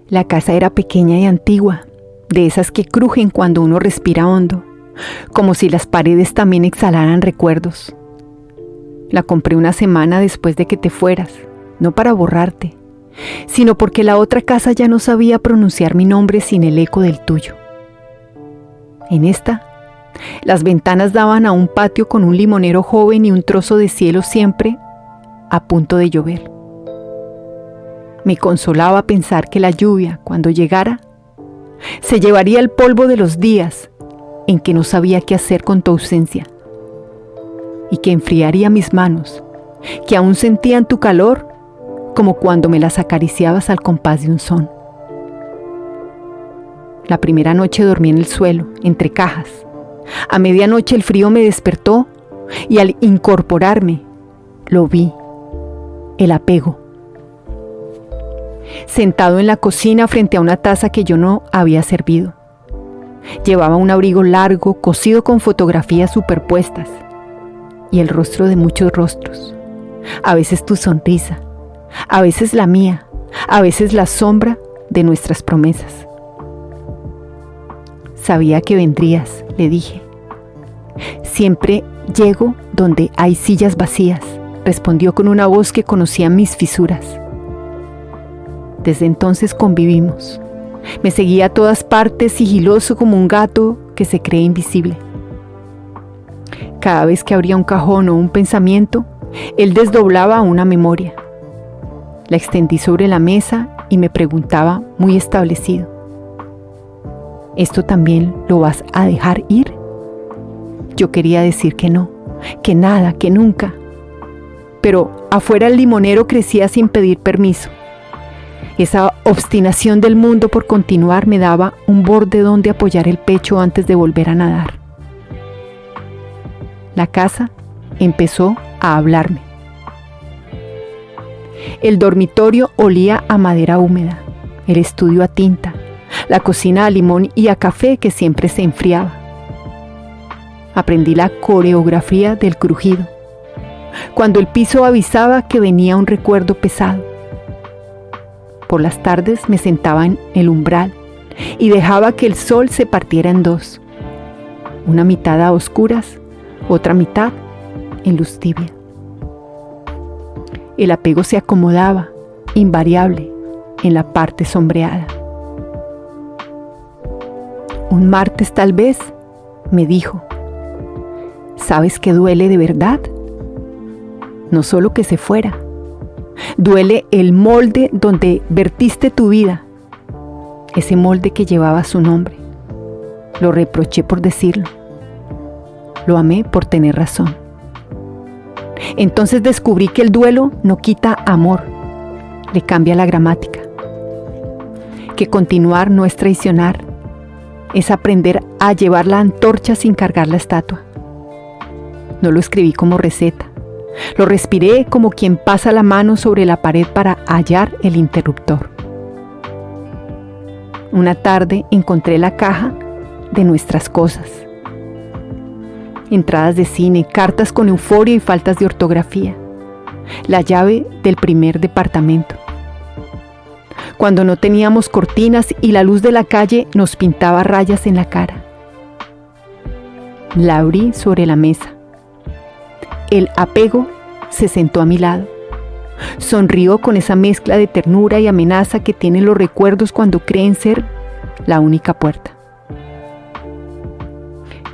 La casa era pequeña y antigua, de esas que crujen cuando uno respira hondo, como si las paredes también exhalaran recuerdos. La compré una semana después de que te fueras, no para borrarte, sino porque la otra casa ya no sabía pronunciar mi nombre sin el eco del tuyo. En esta, las ventanas daban a un patio con un limonero joven y un trozo de cielo siempre a punto de llover. Me consolaba pensar que la lluvia, cuando llegara, se llevaría el polvo de los días en que no sabía qué hacer con tu ausencia, y que enfriaría mis manos, que aún sentían tu calor como cuando me las acariciabas al compás de un son. La primera noche dormí en el suelo, entre cajas. A medianoche el frío me despertó y al incorporarme lo vi, el apego. Sentado en la cocina frente a una taza que yo no había servido. Llevaba un abrigo largo, cosido con fotografías superpuestas y el rostro de muchos rostros. A veces tu sonrisa, a veces la mía, a veces la sombra de nuestras promesas. Sabía que vendrías, le dije. Siempre llego donde hay sillas vacías, respondió con una voz que conocía mis fisuras. Desde entonces convivimos. Me seguía a todas partes, sigiloso como un gato que se cree invisible. Cada vez que abría un cajón o un pensamiento, él desdoblaba una memoria. La extendí sobre la mesa y me preguntaba muy establecido: ¿esto también lo vas a dejar ir? Yo quería decir que no, que nada, que nunca. Pero afuera el limonero crecía sin pedir permiso. Esa obstinación del mundo por continuar me daba un borde donde apoyar el pecho antes de volver a nadar. La casa empezó a hablarme. El dormitorio olía a madera húmeda, el estudio a tinta, la cocina a limón y a café que siempre se enfriaba. Aprendí la coreografía del crujido, cuando el piso avisaba que venía un recuerdo pesado. Por las tardes me sentaba en el umbral y dejaba que el sol se partiera en dos, una mitad a oscuras, otra mitad en luz tibia. El apego se acomodaba, invariable, en la parte sombreada. Un martes tal vez, me dijo: ¿sabes qué duele de verdad? No solo que se fuera, duele el molde donde vertiste tu vida, ese molde que llevaba su nombre. Lo reproché por decirlo, lo amé por tener razón. Entonces descubrí que el duelo no quita amor, le cambia la gramática. Que continuar no es traicionar, es aprender a llevar la antorcha sin cargar la estatua. No lo escribí como receta, lo respiré como quien pasa la mano sobre la pared para hallar el interruptor. Una tarde encontré la caja de nuestras cosas. Entradas de cine, cartas con euforia y faltas de ortografía. La llave del primer departamento. Cuando no teníamos cortinas y la luz de la calle nos pintaba rayas en la cara. La abrí sobre la mesa. El apego se sentó a mi lado. Sonrió con esa mezcla de ternura y amenaza que tienen los recuerdos cuando creen ser la única puerta.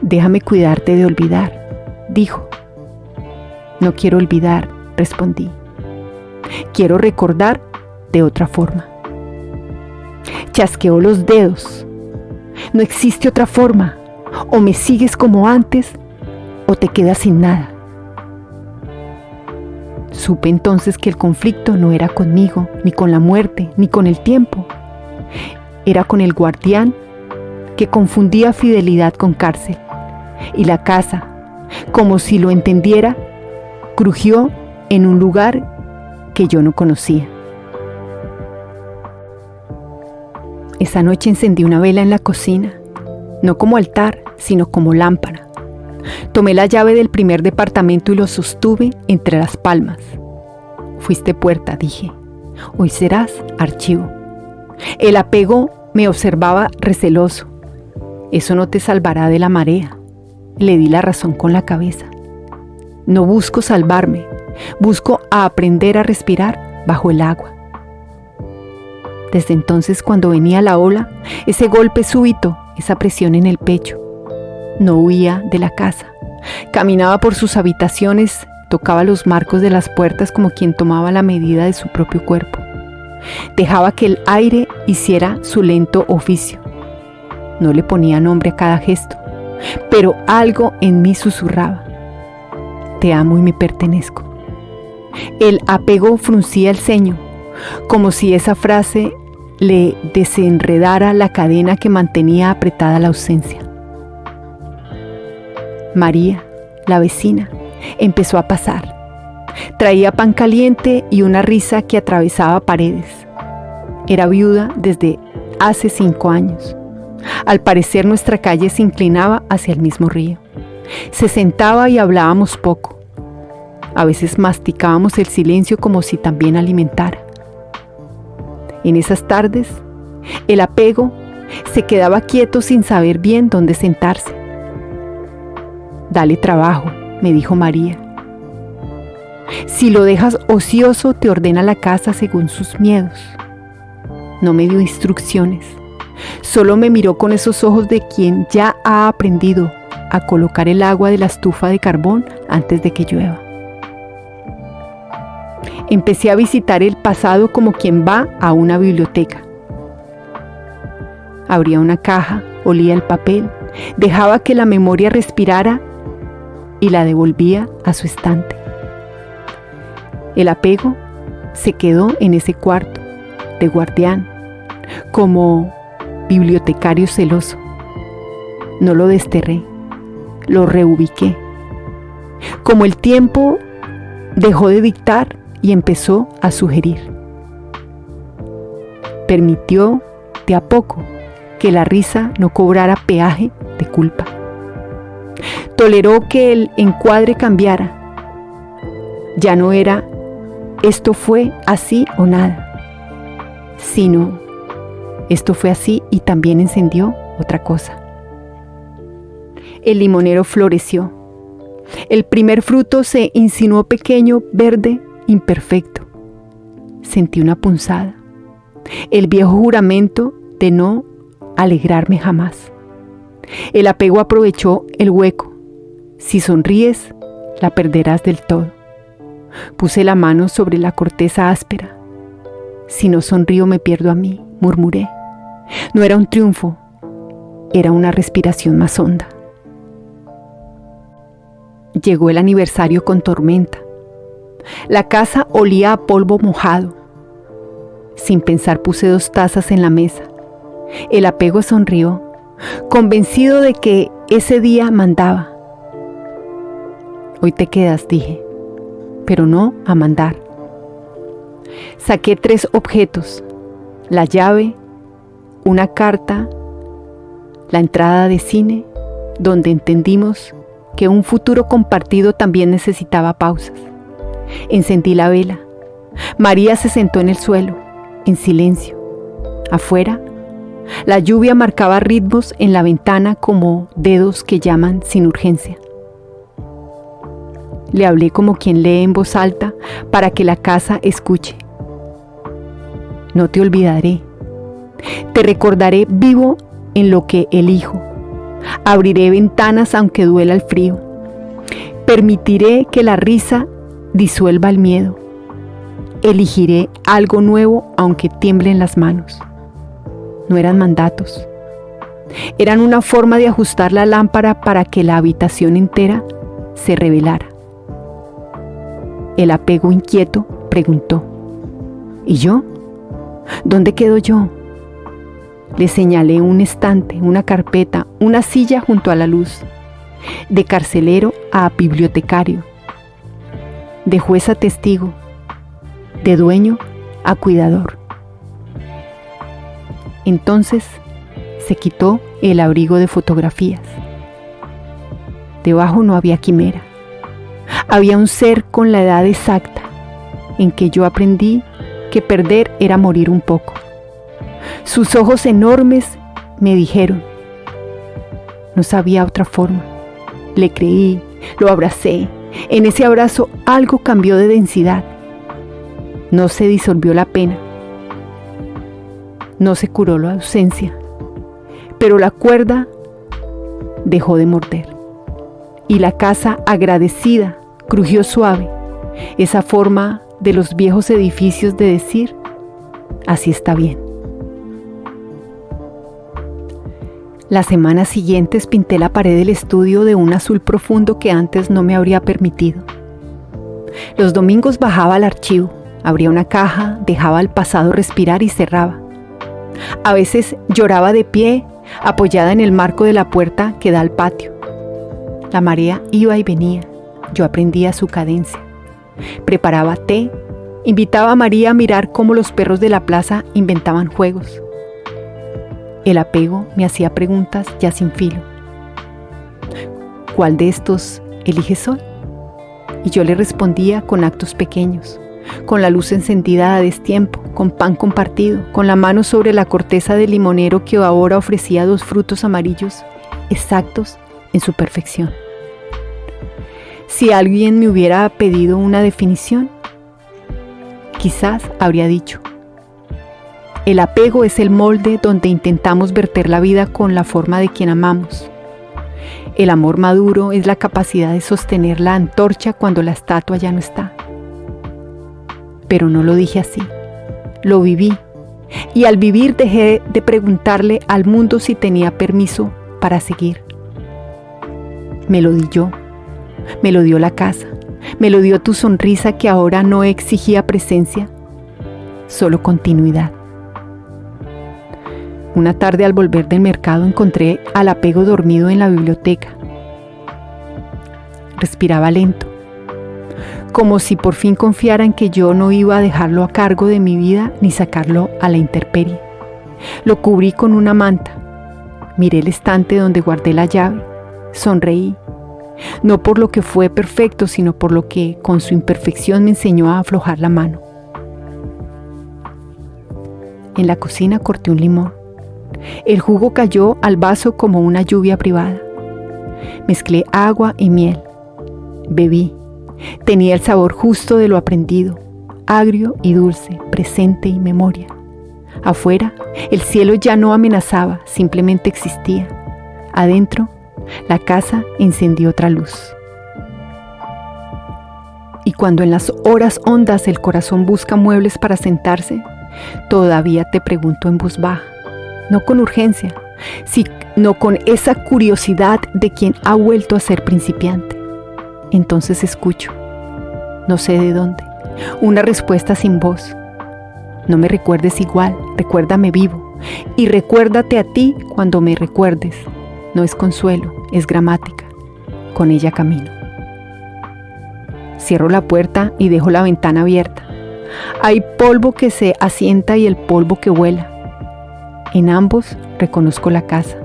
Déjame cuidarte de olvidar, dijo. No quiero olvidar, respondí. Quiero recordar de otra forma. Chasqueó los dedos. No existe otra forma. O me sigues como antes o te quedas sin nada. Supe entonces que el conflicto no era conmigo, ni con la muerte, ni con el tiempo. Era con el guardián que confundía fidelidad con cárcel. Y la casa, como si lo entendiera, crujió en un lugar que yo no conocía. Esa noche encendí una vela en la cocina, no como altar, sino como lámpara. Tomé la llave del primer departamento y lo sostuve entre las palmas. Fuiste puerta, dije. Hoy serás archivo. El apego me observaba receloso. Eso no te salvará de la marea. Le di la razón con la cabeza. No busco salvarme, busco aprender a respirar bajo el agua. Desde entonces, cuando venía la ola, ese golpe súbito, esa presión en el pecho, no huía de la casa. Caminaba por sus habitaciones, tocaba los marcos de las puertas como quien tomaba la medida de su propio cuerpo. Dejaba que el aire hiciera su lento oficio. No le ponía nombre a cada gesto, pero algo en mí susurraba: te amo y me pertenezco. El apego fruncía el ceño, como si esa frase le desenredara la cadena que mantenía apretada la ausencia. María, la vecina, empezó a pasar. Traía pan caliente y una risa que atravesaba paredes. Era viuda desde hace 5 años. Al parecer, nuestra calle se inclinaba hacia el mismo río. Se sentaba y hablábamos poco. A veces masticábamos el silencio como si también alimentara. En esas tardes, el apego se quedaba quieto sin saber bien dónde sentarse. Dale trabajo, me dijo María. Si lo dejas ocioso, te ordena la casa según sus miedos. No me dio instrucciones. Solo me miró con esos ojos de quien ya ha aprendido a colocar el agua de la estufa de carbón antes de que llueva. Empecé a visitar el pasado como quien va a una biblioteca. Abría una caja, olía el papel, dejaba que la memoria respirara y la devolvía a su estante. El apego se quedó en ese cuarto de guardián, como bibliotecario celoso. No lo desterré, lo reubiqué. Como el tiempo dejó de dictar y empezó a sugerir. Permitió de a poco que la risa no cobrara peaje de culpa. Toleró que el encuadre cambiara. Ya no era esto fue así o nada, sino esto fue así y también encendió otra cosa. El limonero floreció. El primer fruto se insinuó pequeño, verde, imperfecto. Sentí una punzada. El viejo juramento de no alegrarme jamás. El apego aprovechó el hueco. Si sonríes, la perderás del todo. Puse la mano sobre la corteza áspera. Si no sonrío, me pierdo a mí, murmuré. No era un triunfo, era una respiración más honda. Llegó el aniversario con tormenta. La casa olía a polvo mojado. Sin pensar puse 2 tazas en la mesa. El apego sonrió, convencido de que ese día mandaba. Hoy te quedas, dije, pero no a mandar. Saqué 3 objetos: la llave, una carta, la entrada de cine, donde entendimos que un futuro compartido también necesitaba pausas. Encendí la vela. María se sentó en el suelo, en silencio. Afuera, la lluvia marcaba ritmos en la ventana como dedos que llaman sin urgencia. Le hablé como quien lee en voz alta para que la casa escuche. No te olvidaré. Te recordaré vivo en lo que elijo. Abriré ventanas aunque duela el frío. Permitiré que la risa disuelva el miedo. Elegiré algo nuevo aunque tiemblen las manos. No eran mandatos. Eran una forma de ajustar la lámpara para que la habitación entera se revelara. El apego inquieto preguntó: ¿y yo? ¿Dónde quedo yo? Le señalé un estante, una carpeta, una silla junto a la luz. De carcelero a bibliotecario. De juez a testigo. De dueño a cuidador. Entonces se quitó el abrigo de fotografías. Debajo no había quimera. Había un ser con la edad exacta en que yo aprendí que perder era morir un poco. Sus ojos enormes me dijeron. No sabía otra forma. Le creí, lo abracé. En ese abrazo algo cambió de densidad. No se disolvió la pena. No se curó la ausencia. Pero la cuerda dejó de morder. Y la casa agradecida crujió suave. Esa forma de los viejos edificios de decir, así está bien. Las semanas siguientes pinté la pared del estudio de un azul profundo que antes no me habría permitido. Los domingos bajaba al archivo, abría una caja, dejaba el pasado respirar y cerraba. A veces lloraba de pie, apoyada en el marco de la puerta que da al patio. La marea iba y venía, yo aprendía su cadencia. Preparaba té, invitaba a María a mirar cómo los perros de la plaza inventaban juegos. El apego me hacía preguntas ya sin filo. ¿Cuál de estos eliges hoy? Y yo le respondía con actos pequeños, con la luz encendida a destiempo, con pan compartido, con la mano sobre la corteza del limonero que ahora ofrecía 2 frutos amarillos exactos en su perfección. Si alguien me hubiera pedido una definición, quizás habría dicho: el apego es el molde donde intentamos verter la vida con la forma de quien amamos. El amor maduro es la capacidad de sostener la antorcha cuando la estatua ya no está. Pero no lo dije así, lo viví. Y al vivir dejé de preguntarle al mundo si tenía permiso para seguir. Me lo di yo, me lo dio la casa, me lo dio tu sonrisa que ahora no exigía presencia, solo continuidad. Una tarde al volver del mercado encontré al apego dormido en la biblioteca. Respiraba lento, como si por fin confiara en que yo no iba a dejarlo a cargo de mi vida ni sacarlo a la intemperie. Lo cubrí con una manta. Miré el estante donde guardé la llave. Sonreí, no por lo que fue perfecto, sino por lo que con su imperfección me enseñó a aflojar la mano. En la cocina corté un limón. El jugo cayó al vaso como una lluvia privada. Mezclé agua y miel. Bebí. Tenía el sabor justo de lo aprendido, agrio y dulce, presente y memoria. Afuera, el cielo ya no amenazaba, simplemente existía. Adentro, la casa encendió otra luz. Y cuando en las horas hondas el corazón busca muebles para sentarse, todavía te pregunto en voz baja, no con urgencia, sino con esa curiosidad de quien ha vuelto a ser principiante. Entonces escucho, no sé de dónde, una respuesta sin voz. No me recuerdes igual, recuérdame vivo, y recuérdate a ti cuando me recuerdes. No es consuelo, es gramática. Con ella camino. Cierro la puerta y dejo la ventana abierta. Hay polvo que se asienta y el polvo que vuela. En ambos reconozco la casa.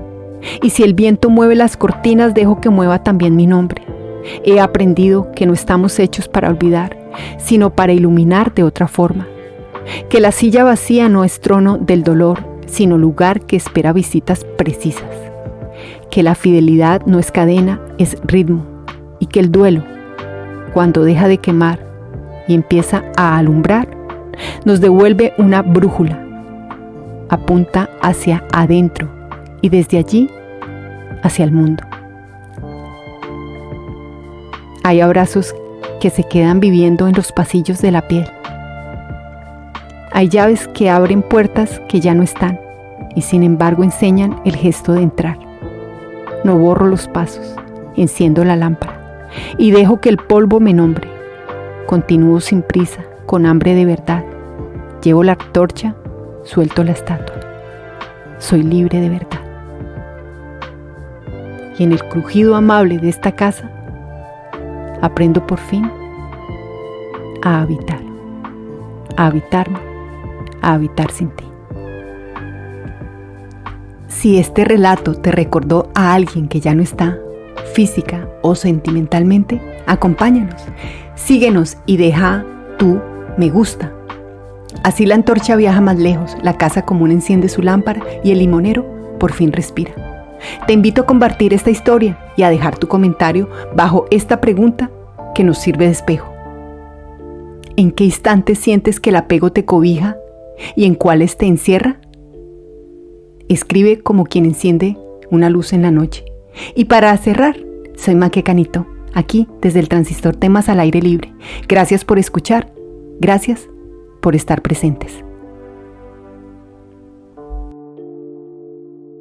Y si el viento mueve las cortinas, dejo que mueva también mi nombre. He aprendido que no estamos hechos para olvidar, sino para iluminar de otra forma. Que la silla vacía no es trono del dolor, sino lugar que espera visitas precisas. Que la fidelidad no es cadena, es ritmo. Y que el duelo, cuando deja de quemar y empieza a alumbrar, nos devuelve una brújula. Apunta hacia adentro y desde allí hacia el mundo. Hay abrazos que se quedan viviendo en los pasillos de la piel. Hay llaves que abren puertas que ya no están y sin embargo enseñan el gesto de entrar. No borro los pasos, enciendo la lámpara y dejo que el polvo me nombre. Continúo sin prisa, con hambre de verdad. Llevo la antorcha, suelto la estatua. Soy libre de verdad. Y en el crujido amable de esta casa, aprendo por fin a habitar, a habitarme, a habitar sin ti. Si este relato te recordó a alguien que ya no está, física o sentimentalmente, acompáñanos, síguenos y deja tu me gusta. Así la antorcha viaja más lejos, la casa común enciende su lámpara y el limonero por fin respira. Te invito a compartir esta historia y a dejar tu comentario bajo esta pregunta que nos sirve de espejo. ¿En qué instantes sientes que el apego te cobija y en cuáles te encierra? Escribe como quien enciende una luz en la noche. Y para cerrar, soy Maque Canito, aquí desde el Transistor Temas al Aire Libre. Gracias por escuchar, gracias por estar presentes.